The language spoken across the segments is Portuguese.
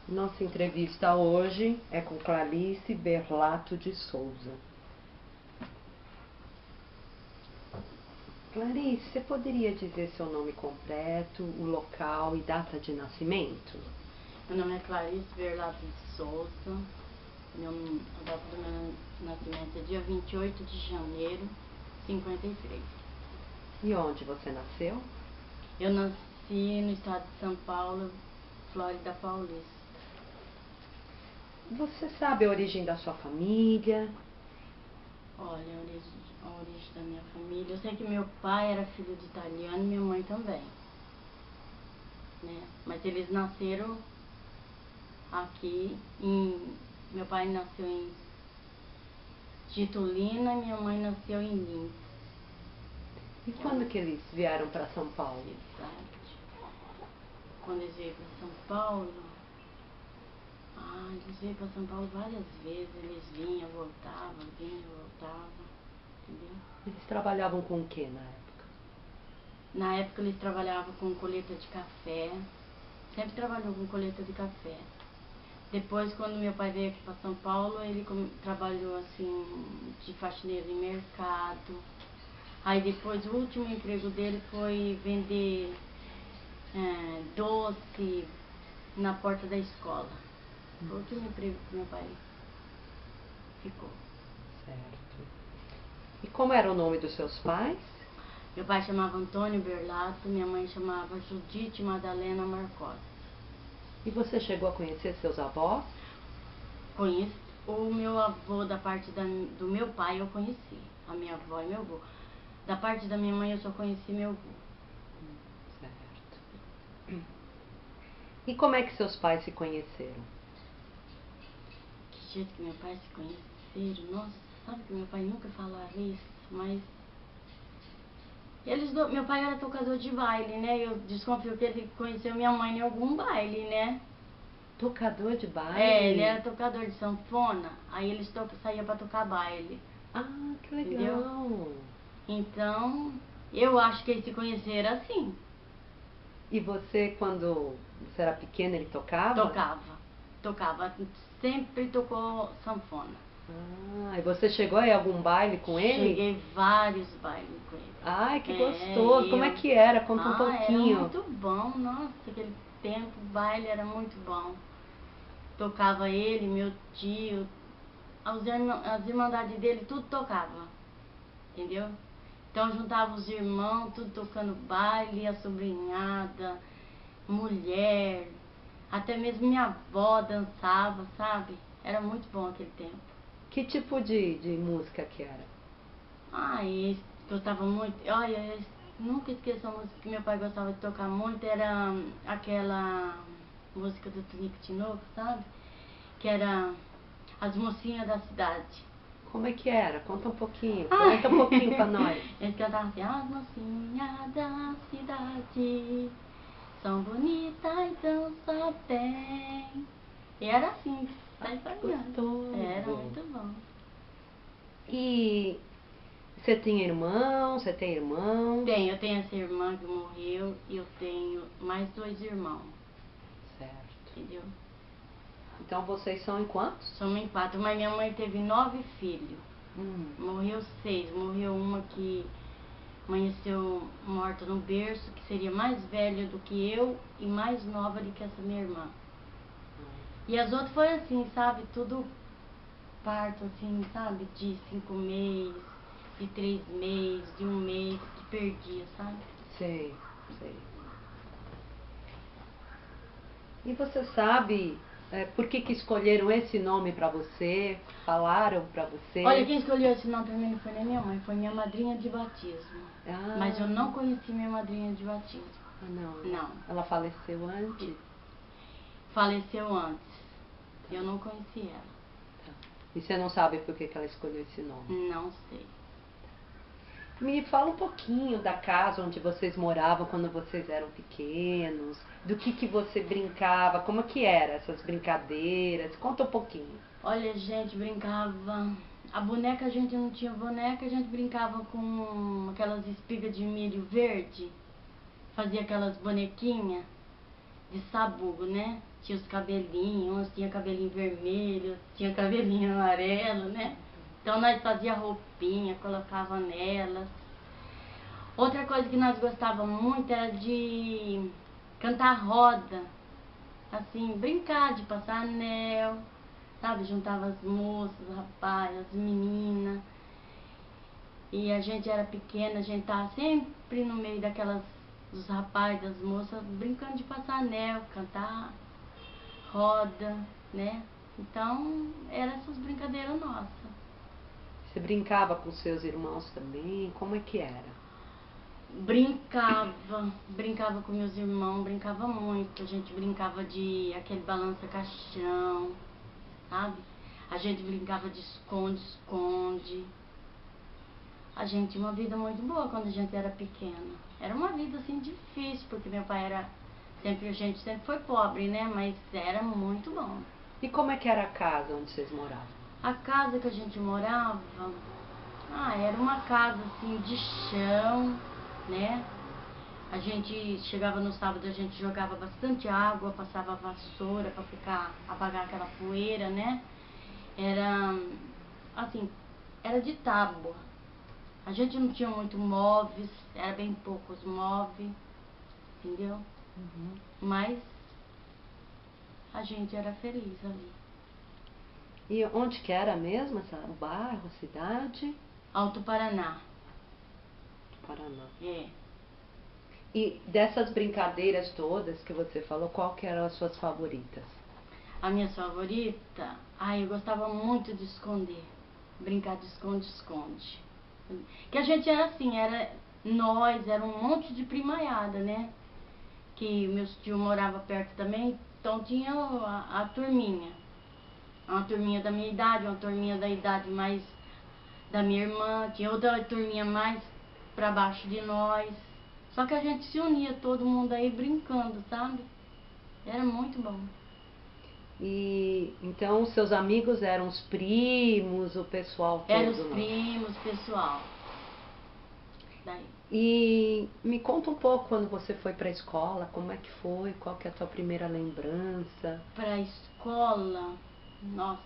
Nossa entrevista hoje é com Clarice Berlato de Souza. Clarice, você poderia dizer seu nome completo, o local e data de nascimento? Meu nome é Clarice Berlato de Souza. A data do meu nascimento é dia 28 de janeiro de 53. E onde você nasceu? Eu nasci no estado de São Paulo, Flórida Paulista. Você sabe a origem da sua família? Olha, a origem da minha família. Eu sei que meu pai era filho de italiano e minha mãe também, né? Mas eles nasceram aqui meu pai nasceu em Titulina e minha mãe nasceu em Lins. E quando que eles vieram para São Paulo? Quando eles vieram para São Paulo, eles vieram para São Paulo várias vezes. Eles vinham, voltavam, entendeu? Eles trabalhavam com o que na época? Na época eles trabalhavam com colheita de café. Sempre trabalhou com colheita de café. Depois, quando meu pai veio aqui para São Paulo, ele trabalhou assim de faxineiro em mercado. Aí depois o último emprego dele foi vender doce na porta da escola. Foi o último emprego que meu pai ficou. Certo. E como era o nome dos seus pais? Meu pai chamava Antônio Berlato, minha mãe chamava Judite Madalena Marcos. E você chegou a conhecer seus avós? Conheci o meu avô da parte do meu pai, eu conheci. A minha avó e meu avô. Da parte da minha mãe eu só conheci meu avô. Certo. E como é que seus pais se conheceram? Que jeito que meu pai se conheceram. Nossa, sabe que meu pai nunca falava isso, mas meu pai era tocador de baile, né? Eu desconfio que ele conheceu minha mãe em algum baile, né? Tocador de baile? É, ele era tocador de sanfona, aí eles saíam pra tocar baile. Ah, que legal. Entendeu? Então, eu acho que eles se conheceram assim. E você, quando você era pequena, ele tocava? Tocava. Sempre tocou sanfona. Ah, e você chegou a ir a algum baile com ele? Cheguei vários bailes com ele. Ai, que gostoso. Como é que era? Conta um pouquinho. Era muito bom, nossa, aquele tempo, o baile era muito bom. Tocava ele, meu tio, as irmandades dele, tudo tocava, entendeu? Então juntava os irmãos, tudo tocando baile, a sobrinhada, mulher, até mesmo minha avó dançava, sabe? Era muito bom aquele tempo. Que tipo de música que era? Eles gostavam muito, olha, nunca esqueço a música que meu pai gostava de tocar muito, era aquela música do Tonico Tinoco, sabe? Que era As Mocinhas da Cidade. Como é que era? Conta um pouquinho. Conta um pouquinho pra nós. Eles cantavam assim: as mocinhas da cidade são bonitas e dançam bem. E era assim, Ah, que gostoso. Era muito bom. E você tinha irmão? Você tem irmão? Eu tenho essa irmã que morreu e eu tenho mais 2 irmãos. Certo. Entendeu? Então vocês são em quantos? Somos em 4, mas minha mãe teve 9 filhos. Morreu 6. Morreu uma que amanheceu morta no berço, que seria mais velha do que eu e mais nova do que essa minha irmã. E as outras foi assim, sabe? Tudo parto assim, sabe? De 5 meses, de 3 meses, de 1 mês, que perdia, sabe? Sei, sei. E você sabe por que escolheram esse nome pra você? Falaram pra você? Olha, quem escolheu esse nome pra mim não foi nem minha mãe, foi minha madrinha de batismo. Ah. Mas eu não conheci minha madrinha de batismo. Ah, não. Não. Ela faleceu antes? Faleceu antes. Eu não conheci ela. Tá. E você não sabe por que ela escolheu esse nome? Não sei. Me fala um pouquinho da casa onde vocês moravam quando vocês eram pequenos, do que você brincava, como que era essas brincadeiras, conta um pouquinho. Olha, a gente brincava, a boneca a gente não tinha boneca, a gente brincava com aquelas espigas de milho verde, fazia aquelas bonequinhas de sabugo, né? Tinha os cabelinhos, uns tinha cabelinho vermelho, tinha cabelinho amarelo, né? Então nós fazia roupinha, colocava nelas. Outra coisa que nós gostávamos muito era de cantar roda, assim, brincar, de passar anel, sabe? Juntava as moças, os rapazes, as meninas. E a gente era pequena, a gente tava sempre no meio dos rapazes, das moças, brincando de passar anel, cantar roda, né? Então, eram essas brincadeiras nossas. Você brincava com seus irmãos também? Como é que era? Brincava com meus irmãos, brincava muito. A gente brincava de aquele balança-caixão, sabe? A gente brincava de esconde-esconde. A gente tinha uma vida muito boa quando a gente era pequena. Era uma vida assim difícil, porque meu pai era sempre, a gente sempre foi pobre, né? Mas era muito bom. E como é que era a casa onde vocês moravam? A casa que a gente morava, era uma casa assim de chão, né? A gente chegava no sábado, a gente jogava bastante água, passava vassoura para apagar aquela poeira, né? Era assim, era de tábua. A gente não tinha muito móveis, era bem poucos móveis, entendeu? Uhum. Mas a gente era feliz ali. E onde que era mesmo? O bairro, a cidade? Alto Paraná. Paraná. É. E dessas brincadeiras todas que você falou, qual que eram as suas favoritas? A minha favorita? Eu gostava muito de esconder. Brincar de esconde-esconde. Que a gente era assim, era um monte de primaiada, né? Que meus tios moravam perto também, então tinha a turminha. Uma turminha da minha idade, uma turminha da idade mais da minha irmã, tinha outra turminha mais pra baixo de nós. Só que a gente se unia, todo mundo aí brincando, sabe? Era muito bom. E então os seus amigos eram os primos, o pessoal todo? Eram os primos, pessoal. Daí. E me conta um pouco quando você foi para a escola, como é que foi? Qual que é a tua primeira lembrança? Para a escola, nossa,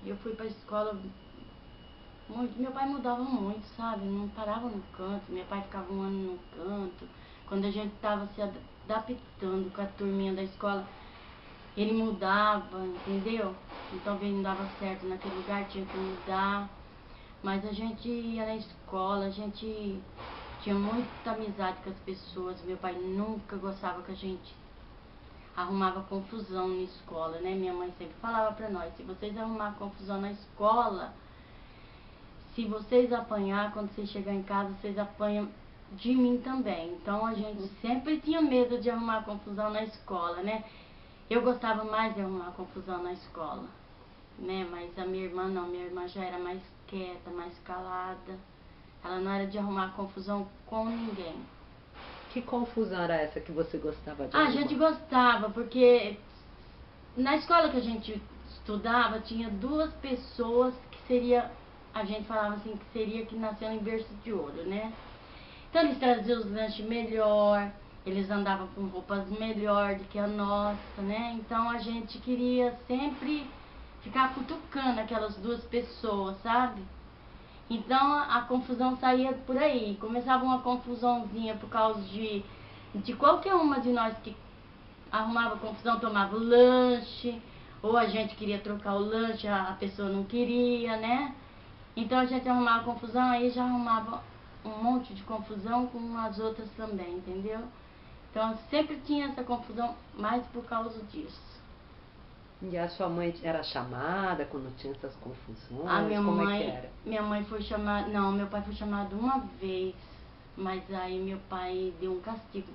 eu fui para a escola muito, meu pai mudava muito, sabe? Não parava no canto, meu pai ficava um ano no canto. Quando a gente estava se adaptando com a turminha da escola, ele mudava, entendeu? Então ele não dava certo naquele lugar, tinha que mudar. Mas a gente ia na escola, a gente tinha muita amizade com as pessoas. Meu pai nunca gostava que a gente arrumava confusão na escola, né? Minha mãe sempre falava pra nós, se vocês arrumar confusão na escola, se vocês apanhar, quando vocês chegar em casa, vocês apanham de mim também. Então a gente sempre tinha medo de arrumar confusão na escola, né? Eu gostava mais de arrumar confusão na escola, né? Mas a minha irmã não, minha irmã já era mais quieta, mais calada. Ela não era de arrumar confusão com ninguém. Que confusão era essa que você gostava de arrumar? A gente gostava, porque na escola que a gente estudava, tinha duas pessoas que seria, a gente falava assim, que seria que nasceu em berço de ouro, né? Então eles traziam os lanches melhor, eles andavam com roupas melhor do que a nossa, né? Então a gente queria sempre ficar cutucando aquelas duas pessoas, sabe? Então a confusão saía por aí, começava uma confusãozinha por causa de qualquer uma de nós que arrumava confusão, tomava o lanche, ou a gente queria trocar o lanche, a pessoa não queria, né? Então a gente arrumava confusão, aí já arrumava um monte de confusão com as outras também, entendeu? Então sempre tinha essa confusão, mais por causa disso. E a sua mãe era chamada quando tinha essas confusões? A minha Como mãe, é que era? minha mãe foi chamada, não, meu pai foi chamado uma vez, mas aí meu pai deu um castigo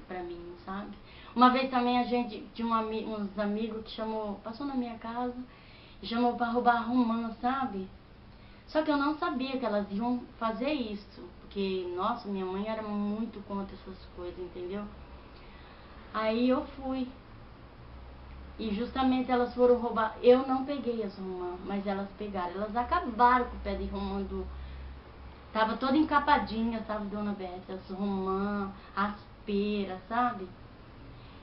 pra mim, sabe? Uma vez também a gente tinha uns amigos que passou na minha casa e chamou pra roubar romã, sabe? Só que eu não sabia que elas iam fazer isso, porque, nossa, minha mãe era muito contra essas coisas, entendeu? Aí eu fui. E justamente elas foram roubar. Eu não peguei as romã, mas elas pegaram. Elas acabaram com o pé de romã do... Tava toda encapadinha, sabe, dona Bete? As romã, as peras, sabe?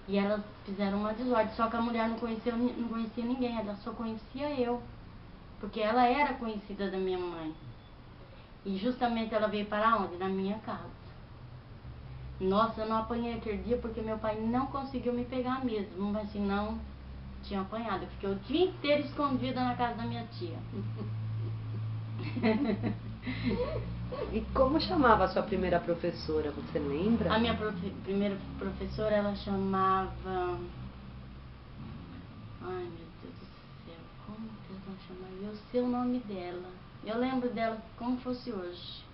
E elas fizeram uma desordem, só que a mulher não conhecia ninguém, ela só conhecia eu. Porque ela era conhecida da minha mãe. E justamente ela veio para onde? Na minha casa. Nossa, eu não apanhei aquele dia porque meu pai não conseguiu me pegar mesmo, mas se não, tinha apanhado. Eu fiquei o dia inteiro escondida na casa da minha tia. E como chamava a sua primeira professora, você lembra? A minha primeira professora, ela chamava... Ai, meu Deus do céu, como que ela chamava? Eu sei o nome dela. Eu lembro dela como fosse hoje.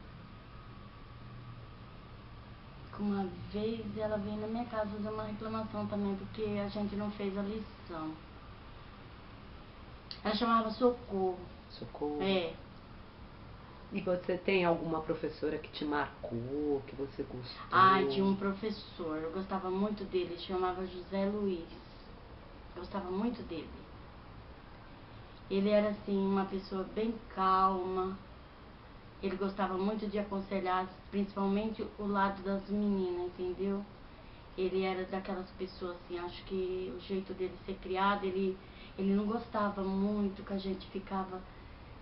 Uma vez ela veio na minha casa fazer uma reclamação também, porque a gente não fez a lição. Ela chamava Socorro. Socorro. É. E você tem alguma professora que te marcou, que você gostou? Ai, tinha um professor, eu gostava muito dele, chamava José Luiz. Gostava muito dele. Ele era assim, uma pessoa bem calma. Ele gostava muito de aconselhar, principalmente o lado das meninas, entendeu? Ele era daquelas pessoas assim, acho que o jeito dele ser criado, ele não gostava muito que a gente ficava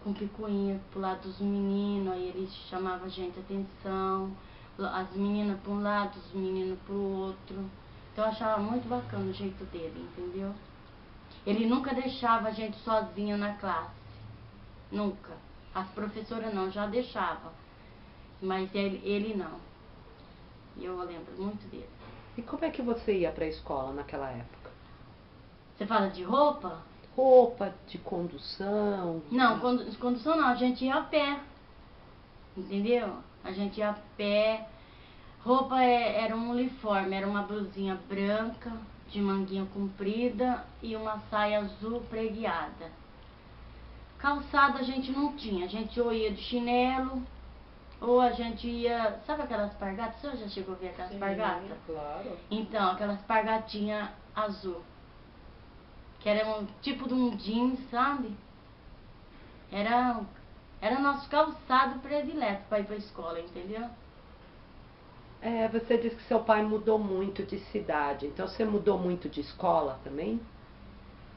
com picuinha pro lado dos meninos, aí ele chamava a gente atenção, as meninas para um lado, os meninos pro outro. Então eu achava muito bacana o jeito dele, entendeu? Ele nunca deixava a gente sozinha na classe, nunca. As professoras não, já deixava, mas ele não. E eu lembro muito dele. E como é que você ia para a escola naquela época? Você fala de roupa? Roupa, de condução? Não, condução não, a gente ia a pé, entendeu? A gente ia a pé. Roupa era um uniforme, era uma blusinha branca, de manguinha comprida e uma saia azul preguiada. Calçada a gente não tinha, a gente ou ia de chinelo, ou a gente ia... Sabe aquelas pargatas? Você já chegou a ver aquelas pargatas? Claro. Então, aquelas pargatinhas azul. Que era um tipo de um jeans, sabe? Era nosso calçado predileto para ir para a escola, entendeu? Você disse que seu pai mudou muito de cidade, então você mudou muito de escola também?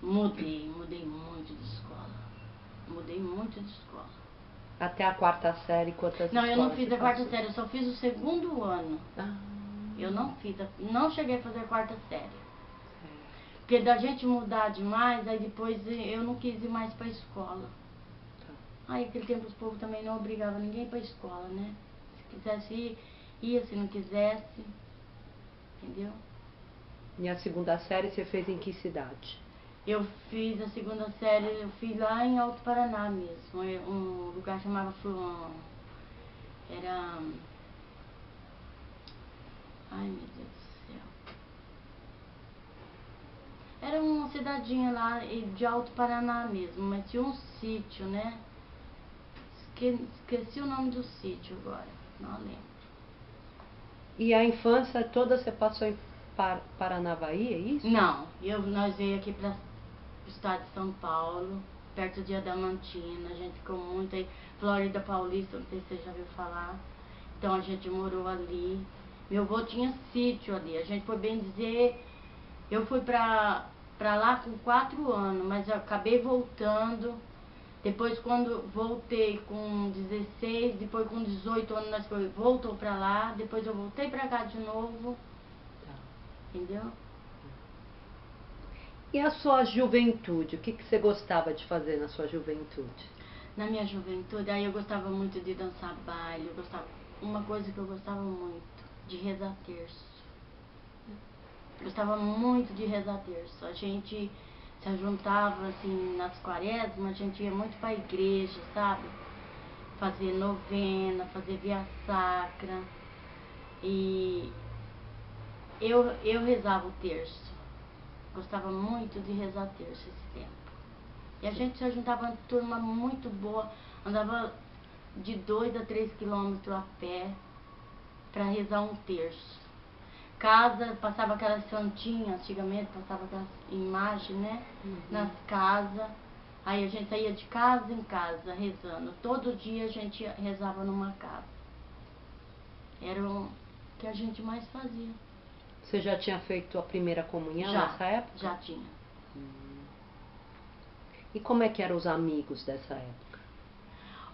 Mudei muito de escola. Mudei muito de escola. Até a quarta série, quantas escolas? Não, eu não fiz você a quarta passou? série, eu só fiz o segundo ano. Ah, Eu não fiz, não cheguei a fazer a quarta série. Porque da gente mudar demais, aí depois eu não quis ir mais para a escola. Aí naquele tempo os povos também não obrigavam ninguém para a escola, né? Se quisesse ir, ia, se não quisesse, entendeu? E a segunda série você fez em que cidade? Eu fiz a segunda série, eu fiz lá em Alto Paraná mesmo, um lugar chamava era... Ai, meu Deus do céu. Era uma cidadinha lá de Alto Paraná mesmo, mas tinha um sítio, né? Esqueci o nome do sítio agora, não lembro. E a infância toda você passou em Paranavaí, é isso? Não, nós veio aqui para o estado de São Paulo, perto de Adamantina, a gente ficou muito aí, Flórida Paulista, não sei se você já ouviu falar. Então a gente morou ali. Meu avô tinha sítio ali, a gente foi bem dizer, eu fui pra lá com 4 anos, mas eu acabei voltando. Depois quando voltei com 16, depois com 18 anos nós voltou pra lá, depois eu voltei pra cá de novo. Tá. Entendeu? E a sua juventude? O que você gostava de fazer na sua juventude? Na minha juventude, aí eu gostava muito de dançar baile, uma coisa que eu gostava muito, de rezar terço. Gostava muito de rezar terço. A gente se juntava assim nas quaresmas, a gente ia muito para a igreja, sabe? Fazer novena, fazer via sacra. E eu rezava o terço. Gostava muito de rezar terço esse tempo. E a gente se juntava em turma muito boa, andava de 2 a 3 quilômetros a pé para rezar um terço. Casa, passava aquelas santinhas, antigamente passava aquelas imagens, né? Nas casas. Aí a gente saía de casa em casa rezando. Todo dia a gente rezava numa casa. Era o que a gente mais fazia. Você já tinha feito a primeira comunhão nessa época? Já tinha. E como é que eram os amigos dessa época?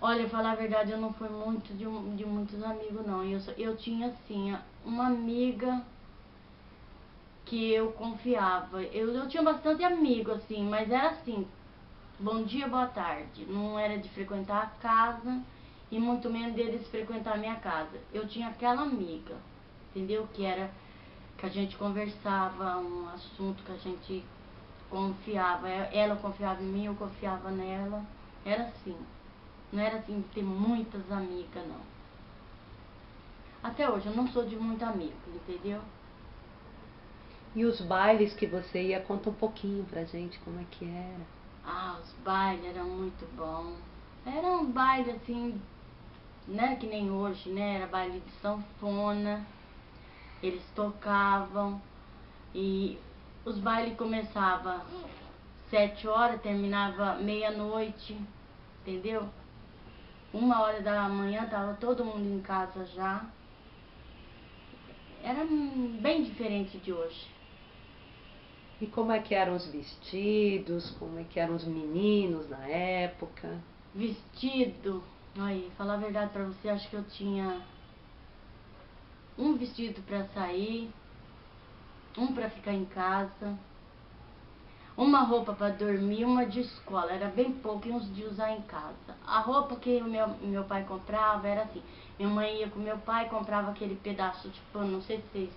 Olha, falar a verdade, eu não fui muito de muitos amigos, não. Eu tinha, assim, uma amiga que eu confiava. Eu tinha bastante amigo, assim, mas era assim, bom dia, boa tarde. Não era de frequentar a casa e muito menos deles frequentar a minha casa. Eu tinha aquela amiga, entendeu? Que a gente conversava, um assunto que a gente confiava. Ela confiava em mim, eu confiava nela. Era assim. Não era assim de ter muitas amigas, não. Até hoje eu não sou de muito amigo, entendeu? E os bailes que você ia, conta um pouquinho pra gente como é que era. Ah, os bailes eram muito bons. Era um baile assim, não era que nem hoje, né? Era baile de sanfona. Eles tocavam e os bailes começavam 7 horas, terminava meia-noite, entendeu? 1 hora da manhã tava todo mundo em casa já. Era bem diferente de hoje. E como é que eram os vestidos, como é que eram os meninos na época? Vestido, olha, falar a verdade pra você, acho que eu tinha um vestido pra sair, um pra ficar em casa, uma roupa pra dormir, uma de escola, era bem pouco, e uns de usar em casa. A roupa que o meu pai comprava era assim, minha mãe ia com meu pai, comprava aquele pedaço de pano, não sei se vocês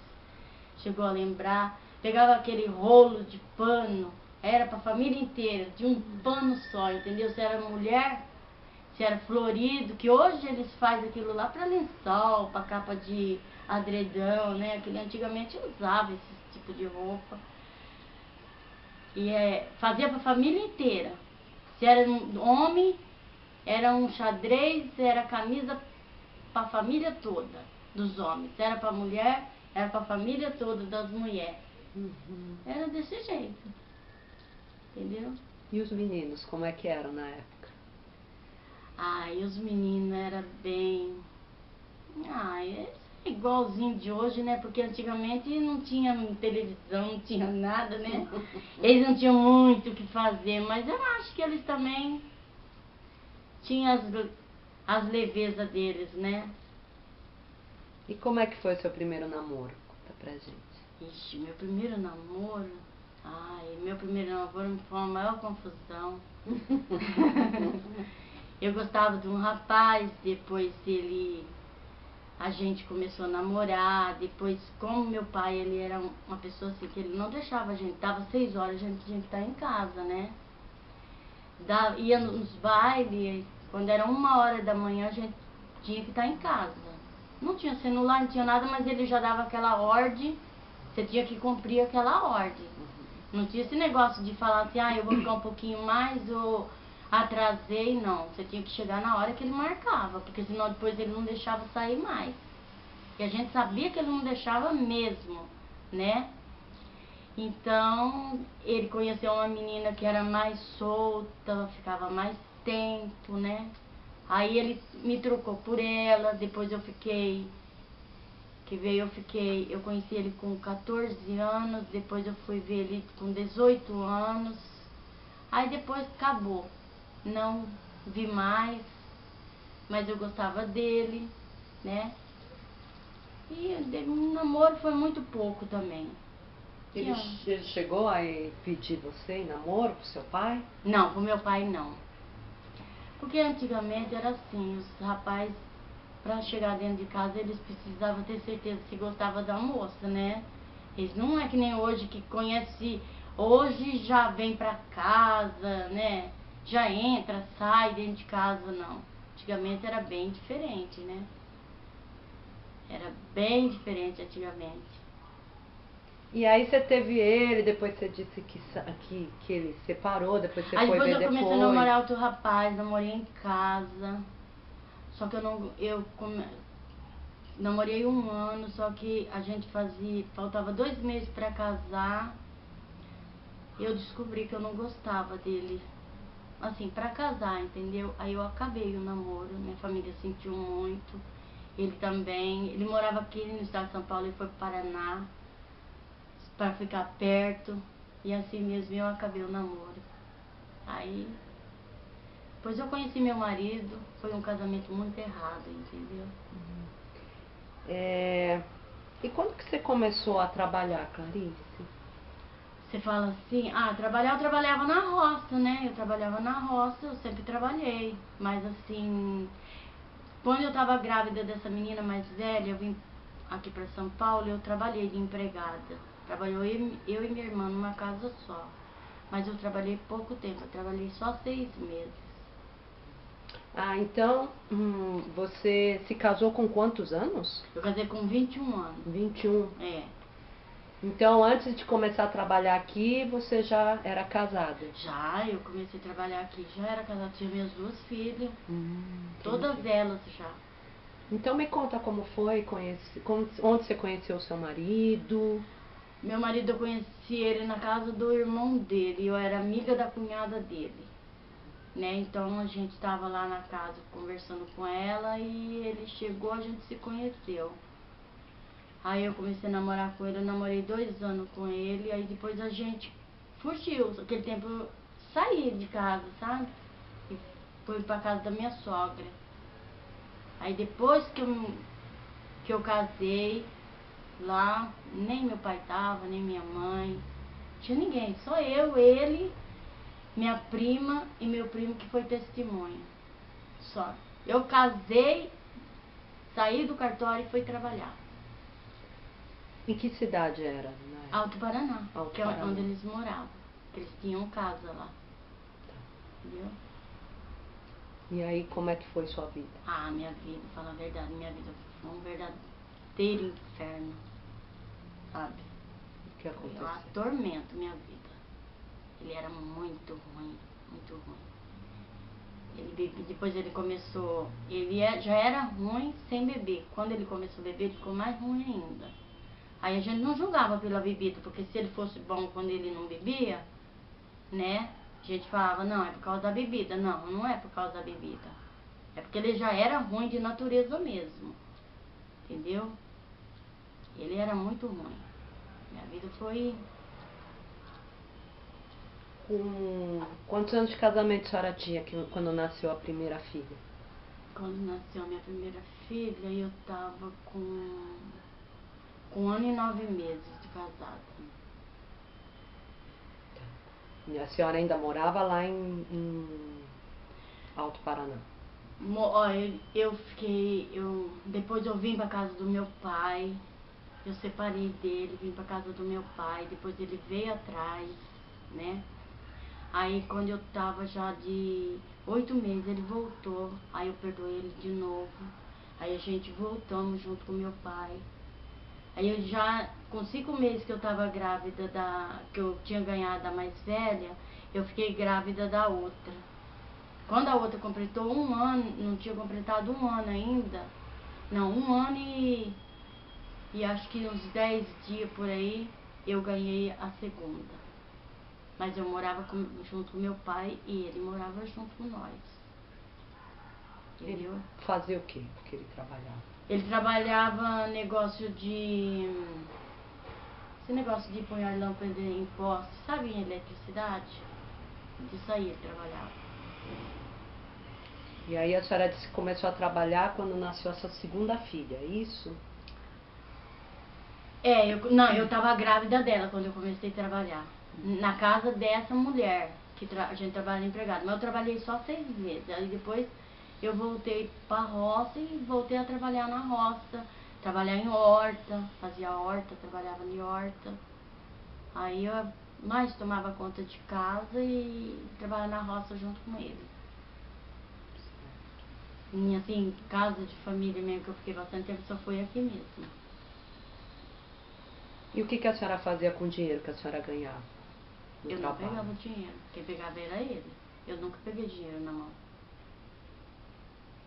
chegou a lembrar, pegava aquele rolo de pano, era pra família inteira, de um pano só, entendeu? Se era mulher, se era florido, que hoje eles fazem aquilo lá pra lençol, pra capa de adredão, né? Aquele antigamente usava esse tipo de roupa. E fazia pra família inteira. Se era um homem, era um xadrez, era camisa pra família toda dos homens. Se era pra mulher, era pra família toda das mulheres. Era desse jeito. Entendeu? E os meninos, como é que eram na época? E os meninos eram bem... é igualzinho de hoje, né? Porque antigamente não tinha televisão, não tinha nada, né? Eles não tinham muito o que fazer, mas eu acho que eles também tinham as levezas deles, né? E como é que foi seu primeiro namoro? Conta pra gente. Ixi, meu primeiro namoro... meu primeiro namoro foi uma maior confusão. Eu gostava de um rapaz, depois a gente começou a namorar, depois como meu pai, ele era uma pessoa assim, que ele não deixava a gente, dava 6 horas, a gente tinha que estar em casa, né? Ia nos bailes, quando era 1 hora da manhã, a gente tinha que estar em casa. Não tinha celular, não tinha nada, mas ele já dava aquela ordem, você tinha que cumprir aquela ordem. Não tinha esse negócio de falar assim, eu vou ficar um pouquinho mais ou atrasei, não. Você tinha que chegar na hora que ele marcava, porque senão depois ele não deixava sair mais. E a gente sabia que ele não deixava mesmo, né? Então, ele conheceu uma menina que era mais solta, ficava mais tempo, né? Aí ele me trocou por ela, depois eu conheci ele com 14 anos, depois eu fui ver ele com 18 anos, aí depois acabou, não vi mais, mas eu gostava dele, né? E o namoro foi muito pouco também. Ele chegou a pedir você em namoro pro seu pai? Não, pro meu pai não. Porque antigamente era assim, os rapazes, para chegar dentro de casa, eles precisavam ter certeza se gostava da moça, né? Eles não é que nem hoje, que conhece, hoje já vem pra casa, né? Já entra, sai dentro de casa, não. Antigamente era bem diferente, né? Era bem diferente antigamente. E aí você teve ele, depois você disse que ele separou, depois você Aí foi depois ver eu comecei depois. a namorar outro rapaz, namorei em casa. Só que namorei 1 ano, só que a gente faltava 2 meses pra casar. Eu descobri que eu não gostava dele, assim, pra casar, entendeu? Aí eu acabei o namoro, minha família sentiu muito. Ele também, ele morava aqui no estado de São Paulo e foi pro Paraná. para ficar perto. E assim mesmo eu acabei o namoro. Aí, depois eu conheci meu marido, foi um casamento muito errado, entendeu? E quando que você começou a trabalhar, Clarice? Você fala assim, trabalhar, eu trabalhava na roça, né? Eu trabalhava na roça, eu sempre trabalhei. Mas assim, quando eu tava grávida dessa menina mais velha, eu vim aqui para São Paulo, eu trabalhei de empregada. Trabalhou eu e minha irmã numa casa só. Mas eu trabalhei pouco tempo, eu trabalhei só 6 meses. Então, você se casou com quantos anos? Eu casei com 21 anos. 21? É. Então, antes de começar a trabalhar aqui, você já era casada? Já, eu comecei a trabalhar aqui, já era casada, tinha minhas 2 filhas. Todas elas já. Então me conta como foi, onde você conheceu o seu marido? Meu marido, eu conheci ele na casa do irmão dele, eu era amiga da cunhada dele, né? Então a gente estava lá na casa conversando com ela e ele chegou, a gente se conheceu. Aí eu comecei a namorar com ele, eu namorei 2 anos com ele, aí depois a gente fugiu, aquele tempo eu saí de casa, sabe? E fui pra casa da minha sogra. Aí depois que eu casei, lá, nem meu pai tava, nem minha mãe, tinha ninguém, só eu, ele, minha prima e meu primo que foi testemunha, só. Eu casei, saí do cartório e fui trabalhar. Em que cidade era? Alto Paraná, Alto que é Paraná. onde eles moravam, que eles tinham casa lá, entendeu? E aí, como é que foi sua vida? Minha vida, fala a verdade, minha vida foi um verdadeiro inferno, sabe? O que aconteceu? Foi um tormento minha vida. Ele era muito ruim, muito ruim. Depois ele começou, já era ruim sem beber. Quando ele começou a beber, ele ficou mais ruim ainda. Aí a gente não julgava pela bebida, porque se ele fosse bom quando ele não bebia, né? A gente falava, não, é por causa da bebida. Não, não é por causa da bebida. É porque ele já era ruim de natureza mesmo. Entendeu? Ele era muito ruim. Minha vida foi... Com quantos anos de casamento a senhora tinha quando nasceu a primeira filha? Quando nasceu a minha primeira filha, eu tava com 1 ano e 9 meses de casada. E a senhora ainda morava lá em Alto Paraná? Depois eu vim pra casa do meu pai, eu separei dele, vim pra casa do meu pai, depois ele veio atrás, né? Aí quando eu tava já de 8 meses, ele voltou, aí eu perdoei ele de novo, aí a gente voltamos junto com meu pai. Aí eu já, com 5 meses que eu tava grávida que eu tinha ganhado a mais velha, eu fiquei grávida da outra. Quando a outra completou 1 ano, não tinha completado 1 ano ainda, não, 1 ano e acho que uns 10 dias por aí, eu ganhei a segunda. Mas eu morava junto com meu pai e ele morava junto com nós. Entendeu? Ele fazia o quê? Porque ele trabalhava? Ele trabalhava negócio de... Esse negócio de pôr lâmpada em poste, sabe, em eletricidade? Disso aí ele trabalhava. E aí a senhora disse que começou a trabalhar quando nasceu a sua segunda filha, é isso? Eu tava grávida dela quando eu comecei a trabalhar. Na casa dessa mulher, que a gente trabalha empregado. Mas eu trabalhei só 6 meses. Aí depois eu voltei pra roça e voltei a trabalhar na roça. Trabalhar em horta, fazia horta, trabalhava em horta. Aí eu mais tomava conta de casa e trabalhava na roça junto com ele. E assim, casa de família mesmo que eu fiquei bastante tempo, só foi aqui mesmo. E o que a senhora fazia com o dinheiro que a senhora ganhava? Eu não pegava dinheiro, quem pegava era ele. Eu nunca peguei dinheiro na mão.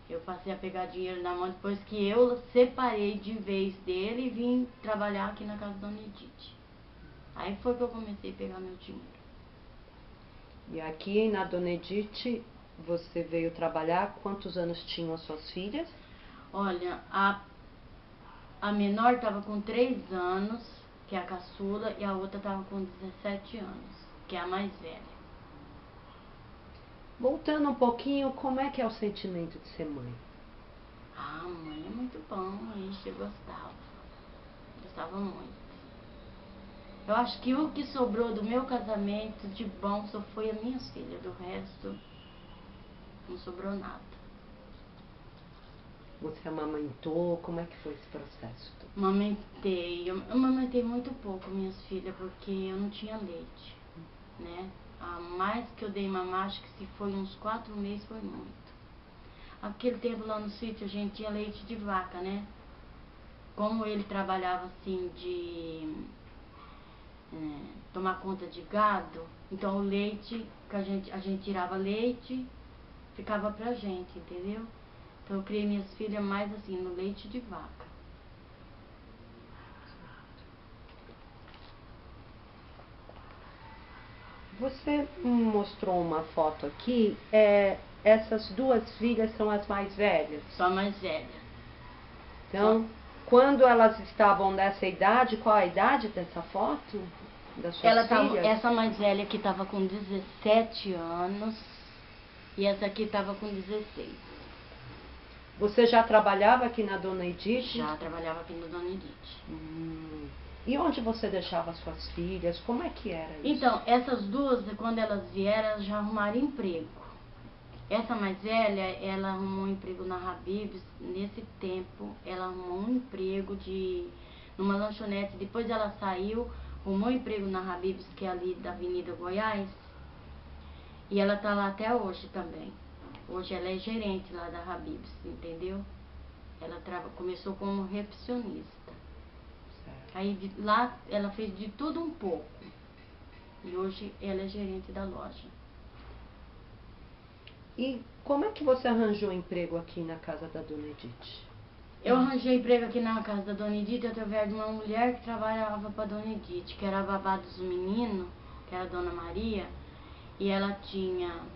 Eu passei a pegar dinheiro na mão depois que eu separei de vez dele e vim trabalhar aqui na casa da Dona Edith. Aí foi que eu comecei a pegar meu dinheiro. E aqui na Dona Edith, você veio trabalhar, quantos anos tinham as suas filhas? Olha, a menor estava com 3 anos que é a caçula, e a outra estava com 17 anos, que é a mais velha. Voltando um pouquinho, como é que é o sentimento de ser mãe? Ah, mãe, é muito bom, isso eu gostava. Gostava muito. Eu acho que o que sobrou do meu casamento de bom só foi as minhas filhas, do resto não sobrou nada. Você amamentou? Como é que foi esse processo todo? Eu amamentei muito pouco minhas filhas, porque eu não tinha leite, né? A mais que eu dei mamar, acho que se foi uns 4 meses, foi muito. Aquele tempo lá no sítio a gente tinha leite de vaca, né? Como ele trabalhava assim de tomar conta de gado, então o leite, que a gente tirava leite, ficava pra gente, entendeu? Então eu criei minhas filhas mais assim, no leite de vaca. Você mostrou uma foto aqui, essas duas filhas são as mais velhas? Só a mais velha. Então, quando elas estavam nessa idade, qual a idade dessa foto? Das suas filhas? Essa mais velha aqui estava com 17 anos e essa aqui estava com 16. Você já trabalhava aqui na Dona Edith? Já trabalhava aqui na Dona Edith. E onde você deixava suas filhas? Como é que era isso? Então, essas duas, quando elas vieram, elas já arrumaram emprego. Essa mais velha, ela arrumou um emprego na Habib's. Nesse tempo, ela arrumou um emprego numa lanchonete. Depois ela saiu, arrumou um emprego na Habib's, que é ali da Avenida Goiás. E ela tá lá até hoje também. Hoje ela é gerente lá da Habib's, entendeu? Ela começou como recepcionista. Certo. Aí lá ela fez de tudo um pouco. E hoje ela é gerente da loja. E como é que você arranjou emprego aqui na casa da Dona Edith? Eu arranjei emprego aqui na casa da Dona Edith através de uma mulher que trabalhava para a Dona Edith, que era a babá dos meninos, que era a Dona Maria, e ela tinha...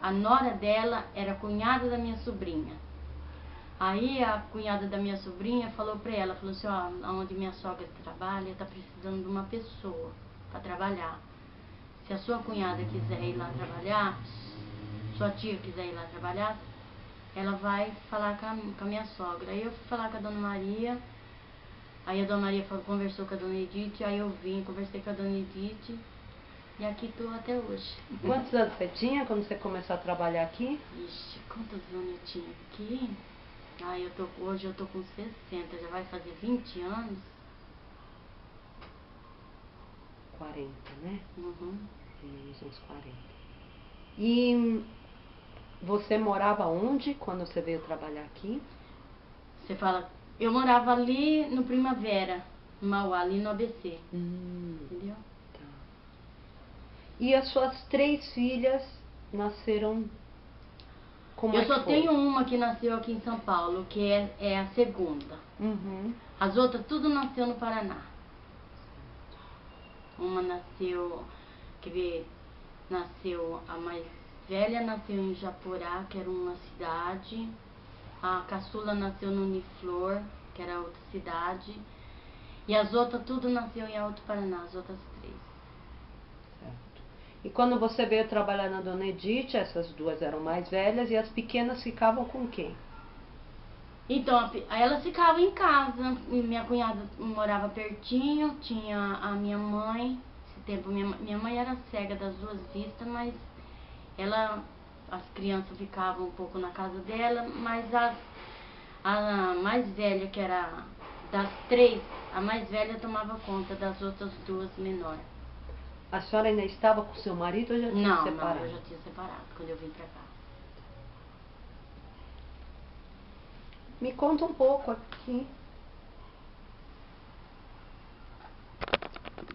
A nora dela era cunhada da minha sobrinha. Aí a cunhada da minha sobrinha falou para ela, falou assim, ó, onde minha sogra trabalha, tá precisando de uma pessoa para trabalhar. Se a sua cunhada quiser ir lá trabalhar, sua tia quiser ir lá trabalhar, ela vai falar com a minha sogra. Aí eu fui falar com a Dona Maria, aí a Dona Maria conversou com a Dona Edith, aí eu vim, conversei com a Dona Edith, e aqui estou até hoje. Quantos anos você tinha quando você começou a trabalhar aqui? Ixi, quantos anos eu tinha aqui? Hoje eu tô com 60, já vai fazer 20 anos. 40, né? Uhum. Uns 40. E você morava onde quando você veio trabalhar aqui? Você fala, eu morava ali no Primavera, no Mauá, ali no ABC. Entendeu? Tá. E as suas 3 filhas nasceram como Eu é que só foi? tenho uma que nasceu aqui em São Paulo, que é a segunda. As outras tudo nasceu no Paraná. Uma nasceu, nasceu a mais velha nasceu em Japurá, que era uma cidade. A caçula nasceu no Uniflor, que era outra cidade. E as outras tudo nasceu em Alto Paraná, as outras 3. Certo. E quando você veio trabalhar na Dona Edith, essas duas eram mais velhas e as pequenas ficavam com quem? Então, elas ficavam em casa. Minha cunhada morava pertinho, tinha a minha mãe. Esse tempo minha mãe era cega das 2 vistas, mas as crianças ficavam um pouco na casa dela, mas a mais velha, que era das 3, a mais velha tomava conta das outras 2 menores. A senhora ainda estava com seu marido ou já tinha separado? Não, eu já tinha separado quando eu vim pra cá. Me conta um pouco aqui